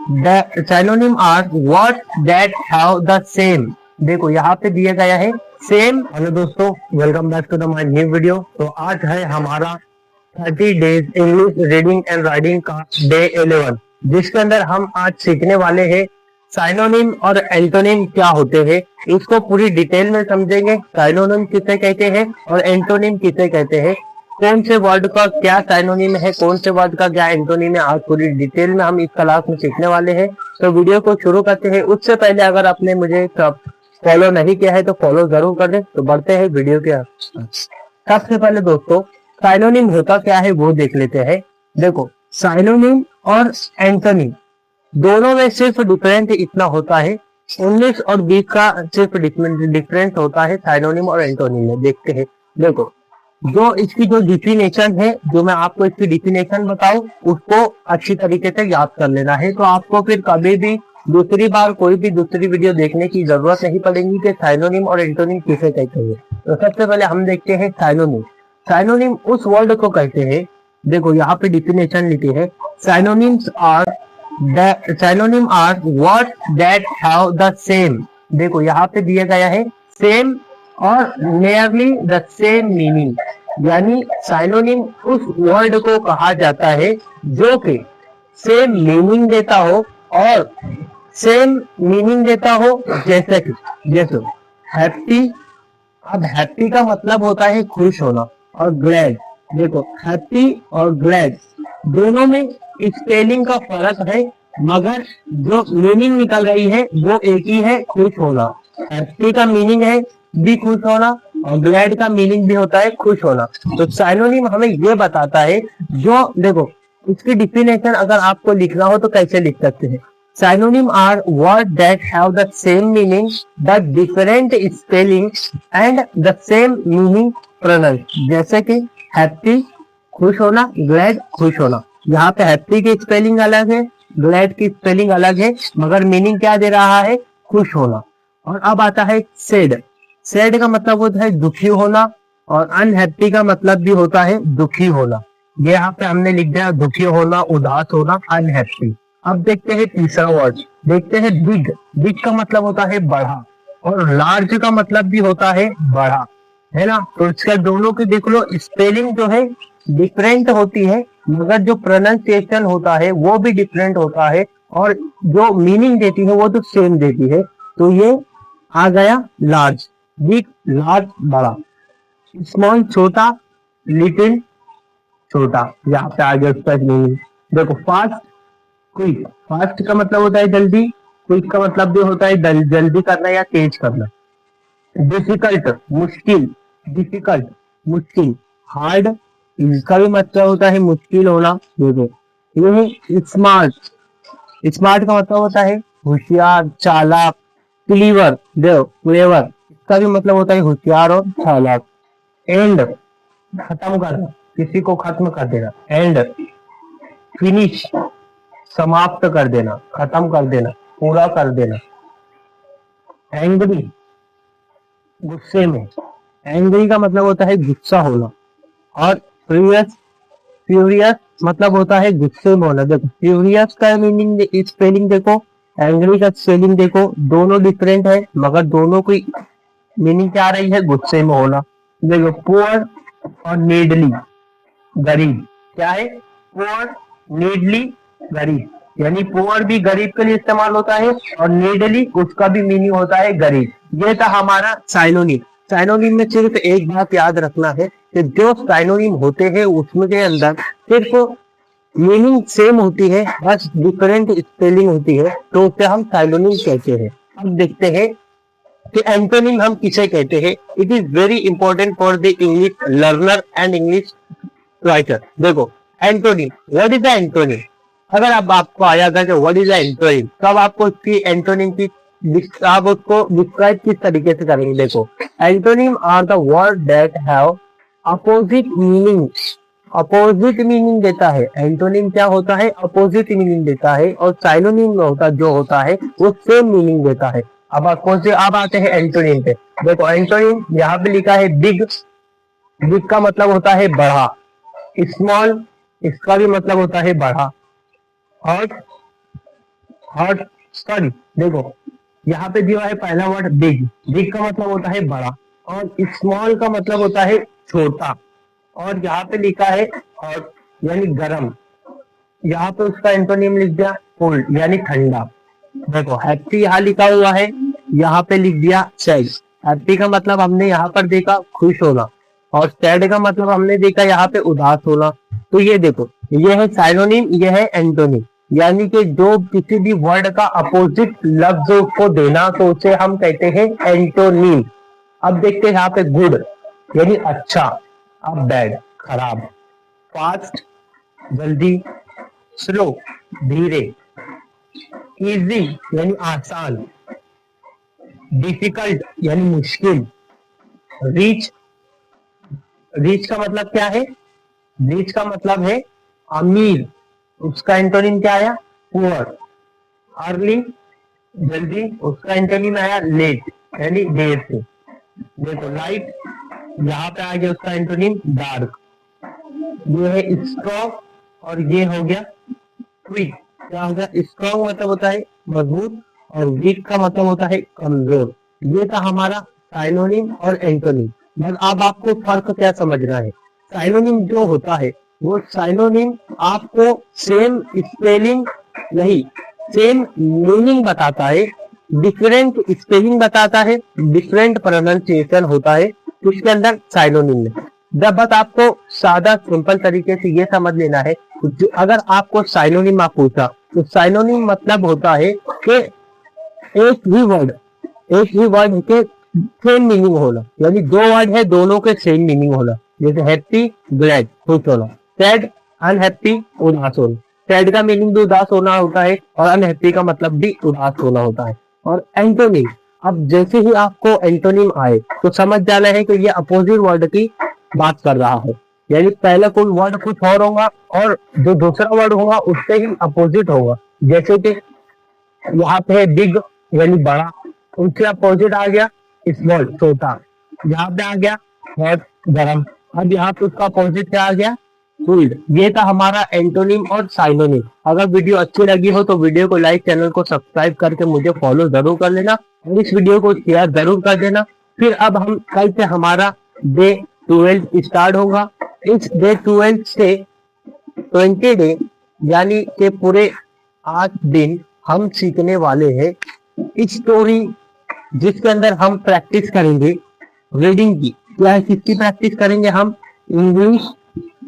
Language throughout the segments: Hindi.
synonym are what that have the same। देखो यहाँ पे दिया गया है सेम। हेलो दोस्तों, welcome back to the my new video. तो आज है हमारा 30 days English reading and writing का डे 11, जिसके अंदर हम आज सीखने वाले हैं साइनोनिम और एंटोनिम क्या होते हैं। इसको पूरी डिटेल में समझेंगे। साइनोनिम किसे कहते हैं और एंटोनिम किसे कहते हैं, कौन से वर्ड का क्या साइनोनिम है, कौन से वर्ड का क्या एंटोनिम है, आज पूरी डिटेल में हम इस क्लास में सीखने वाले हैं। तो वीडियो को शुरू करते हैं। उससे पहले अगर आपने मुझे फॉलो नहीं किया है तो फॉलो जरूर कर दें। तो बढ़ते हैं वीडियो के। सबसे पहले दोस्तों साइनोनिम होता क्या है वो देख लेते हैं। देखो साइनोनिम और एंटोनिम दोनों में सिर्फ डिफरेंस इतना होता है, 19 और 20 का सिर्फ डिफरेंस होता है साइनोनिम और एंटोनिम में। देखते हैं। देखो जो इसकी जो डिफिनेशन है, जो मैं आपको इसकी डिफिनेशन बताऊं, उसको अच्छी तरीके से याद कर लेना है। तो आपको फिर कभी भी दूसरी बार कोई भी दूसरी वीडियो देखने की जरूरत नहीं पड़ेगी कि साइनोनिम और एंटोनिम किसे कहते हैं। तो सबसे पहले हम देखते हैं साइनोनिम। साइनोनिम उस वर्ड को कहते हैं, देखो यहाँ पे डिफिनेशन लिखी है, synonyms are word that have the same. देखो यहाँ पे दिया गया है सेम और नियरली द सेम मीनिंग, यानी साइनोनिम उस वर्ड को कहा जाता है जो कि सेम मीनिंग देता हो और सेम मीनिंग देता हो। जैसे हैप्पी। अब हैप्पी का मतलब होता है खुश होना, और ग्लैड। देखो हैप्पी और ग्लैड दोनों में स्पेलिंग का फर्क है, मगर जो मीनिंग निकल रही है वो एक ही है, खुश होना। हैप्पी का मीनिंग है भी खुश होना और ग्लैड का मीनिंग भी होता है खुश होना। तो साइनोनिम हमें ये बताता है, जो देखो इसकी डिफिनेशन अगर आपको लिखना हो तो कैसे लिख सकते हैं। Synonym are word that have the same meaning the different spelling and the same meaning pronounce. जैसे कि हैप्पी खुश होना, ग्लैड खुश होना। यहाँ पे हैप्पी की स्पेलिंग अलग है, ग्लैड की स्पेलिंग अलग है, मगर मीनिंग क्या दे रहा है, खुश होना। और अब आता है सैड। सैड का मतलब होता है दुखी होना, और अनहैप्पी का मतलब भी होता है दुखी होना। ये यहाँ पे हमने लिख दिया, दुखी होना, उदास होना, अनहैप्पी। अब देखते हैं तीसरा वर्ड, देखते हैं बिग। बिग का मतलब होता है बड़ा, और लार्ज का मतलब भी होता है बड़ा, है ना। तो इसका दोनों की देख लो, स्पेलिंग जो है डिफरेंट होती है, मगर जो प्रोनाउंसिएशन होता है वो भी डिफरेंट होता है, और जो मीनिंग देती है वो तो सेम देती है। तो ये आ गया लार्ज। बिग, लार्ज, बड़ा। स्मॉल छोटा, लिटिल छोटा। यहाँ पे आगे उसका मीनिंग देखो। Fast, quick. फास्ट का मतलब होता है जल्दी, क्विक का मतलब भी होता है जल्दी करना या तेज करना। डिफिकल्ट, मुश्किल। डिफिकल्ट, मुश्किल। हार्ड, इसका भी मतलब होता है मुश्किल होना। देखो ये स्मार्ट। स्मार्ट का मतलब होता है होशियार, चालाक। क्लीवर, देखो क्लेवर, इसका भी मतलब होता है होशियार और चालाक। एंड, खत्म करना, किसी को खत्म कर देना। एंड, फिनिश, समाप्त कर देना, खत्म कर देना, पूरा कर देना। एंग्री, गुस्से में। एंग्री का मतलब होता है गुस्सा होना। और फ्यूरियस, फ्यूरियस मतलब होता है गुस्से में होना। देखो फ्यूरियस का मीनिंग स्पेलिंग देखो, एंग्री का स्पेलिंग देखो, दोनों डिफरेंट है, मगर दोनों की मीनिंग क्या आ रही है, गुस्से में होना। देखो पुअर और नीडली, गरीब। क्या है, पुअर, नीडली, गरीब। यानी पुअर भी गरीब के लिए इस्तेमाल होता है, और नीडली उसका भी मीनिंग होता है गरीब। ये था हमारा साइनोनिम। साइनोनिम में सिर्फ एक बात याद रखना है कि जो साइनोनिम होते हैं उसमें के अंदर सिर्फ मीनिंग सेम होती है, बस डिफरेंट स्पेलिंग होती है, तो उसे हम साइनोनिम कहते हैं। अब देखते हैं कि एंटोनिम हम किसे कहते हैं। It is very important for the English learner and English writer. देखो antonym, what is the antonym. अगर अब आपको आया था कि व्हाट इज द एंटोनिम, तब आपको इसकी एंटोनिम की आप उसको डिस्क्राइब किस तरीके से करेंगे। देखो antonym are the word that have opposite meaning. Opposite meaning देता है। एंटोनिम क्या होता है, अपोजिट मीनिंग देता है, और साइनोनिम होता जो होता है वो सेम मीनिंग देता है। अब कौन से, अब आते हैं एंटोनिम पे। देखो एंटोनिम यहाँ पे लिखा है बिग। बिग का मतलब होता है बड़ा। स्मॉल, इसका भी मतलब होता है बड़ा। और हॉट, सॉरी देखो यहाँ पे दिया है पहला वर्ड बिग। बिग का मतलब होता है बड़ा और स्मॉल का मतलब होता है छोटा। और यहाँ पे लिखा है हॉट यानी गर्म, यहाँ पे उसका एंटोनिम लिख दिया कोल्ड यानी ठंडा। देखो हैप्पी यहाँ लिखा हुआ है, यहाँ पे लिख दिया सैड। हैप्पी का मतलब हमने यहाँ पर देखा खुश होना और सैड का मतलब हमने देखा यहाँ पे उदास होना। तो ये देखो ये है साइनोनिम, ये है एंटोनिम, यानी कि जो किसी भी वर्ड का अपोजिट लफ्ज को देना तो उसे हम कहते हैं एंटोनिम। अब देखते हैं यहाँ पे गुड यानी अच्छा, अब बैड खराब, फास्ट जल्दी, स्लो धीरे, इजी यानी आसान, डिफिकल्ट यानी मुश्किल, रिच, रिच का मतलब क्या है? रिच का मतलब है अमीर, उसका एंटोनिम क्या आया? पुअर। अर्ली जल्दी, उसका एंटोनिम आया लेट यानी देर से। देखो लाइट यहाँ पे आ गया उसका एंटोनिम डार्क। ये है स्ट्रॉन्ग और ये हो गया वीक। क्या हो गया? स्ट्रॉन्ग मतलब होता है मजबूत और वीक का मतलब होता है कमजोर। ये था हमारा साइनोनिम और एंटोनिम। बस अब आपको फर्क क्या समझना है? साइनोनिम जो होता है वो साइनोनिम आपको सेम स्पेलिंग नहीं, सेम मीनिंग बताता है, डिफरेंट स्पेलिंग बताता है, डिफरेंट प्रोनाउंसिएशन होता है उसके अंदर साइनोनिम में। जब बस आपको सादा सिंपल तरीके से ये समझ लेना है, अगर आपको साइनोनिम आप पूछा तो साइनोनिम मतलब होता है कि एक ही वर्ड के सेम मीनिंग होना, यानी दो वर्ड है दोनों के सेम मीनिंग होना। जैसे हैप्पी ग्लैड खुश होना, सैड अनहैप्पी उदास होना। सैड का मीनिंग भी उदास होना होता है और अनहैप्पी का मतलब भी उदास होना होता है। और एंटोनिम, अब जैसे ही आपको एंटोनिम आए तो समझ जाना है कि ये अपोजिट वर्ड की बात कर रहा है, यानी पहले कोई वर्ड कुछ और होगा और जो दूसरा वर्ड होगा उससे ही अपोजिट होगा। जैसे कि यहाँ पे बिग यानी बड़ा, उससे अपोजिट आ गया स्मॉल छोटा। यहाँ पे आ गया हॉट गरम, अब यहाँ पे उसका अपोजिट क्या आ गया? कूल्ड। ये था हमारा एंटोनिम और साइनोनिम। अगर वीडियो अच्छी लगी हो तो वीडियो को लाइक, चैनल को सब्सक्राइब करके मुझे फॉलो जरूर कर लेना और इस वीडियो को शेयर जरूर कर देना। फिर अब हम कल से हमारा डे 12 स्टार्ट होगा। इस डे 12 से 20 डे यानी कि पूरे 8 दिन हम सीखने वाले हैं स्टोरी, जिसके अंदर हम प्रैक्टिस करेंगे रीडिंग की। क्या है, किसकी प्रैक्टिस करेंगे? हम इंग्लिश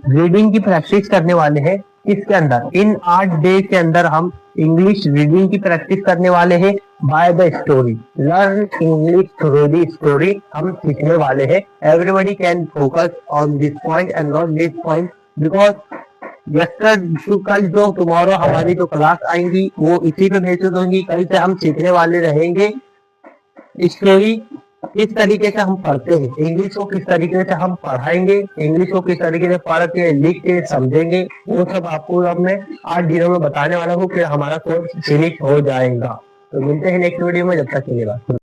रीडिंग की प्रैक्टिस करने वाले हैं। इसके अंदर इन 8 डे के अंदर हम इंग्लिश रीडिंग की प्रैक्टिस करने वाले हैं by the story. Learn English through the story हम सीखने वाले हैं। Everybody can focus on this point and not this point, because कल जो टुमारो हमारी जो क्लास आएंगी वो इसी पे बेसिस होंगी। कल से हम सीखने वाले रहेंगे स्टोरी, किस तरीके से हम पढ़ते हैं, इंग्लिश को किस तरीके से हम पढ़ाएंगे, इंग्लिश को किस तरीके से पढ़ के लिख के समझेंगे, वो सब आपको हमने 8 दिनों में बताने वाला हूँ। फिर हमारा कोर्स फिनिश हो जाएगा। तो मिलते हैं नेक्स्ट वीडियो में, जब तक के लिए बात।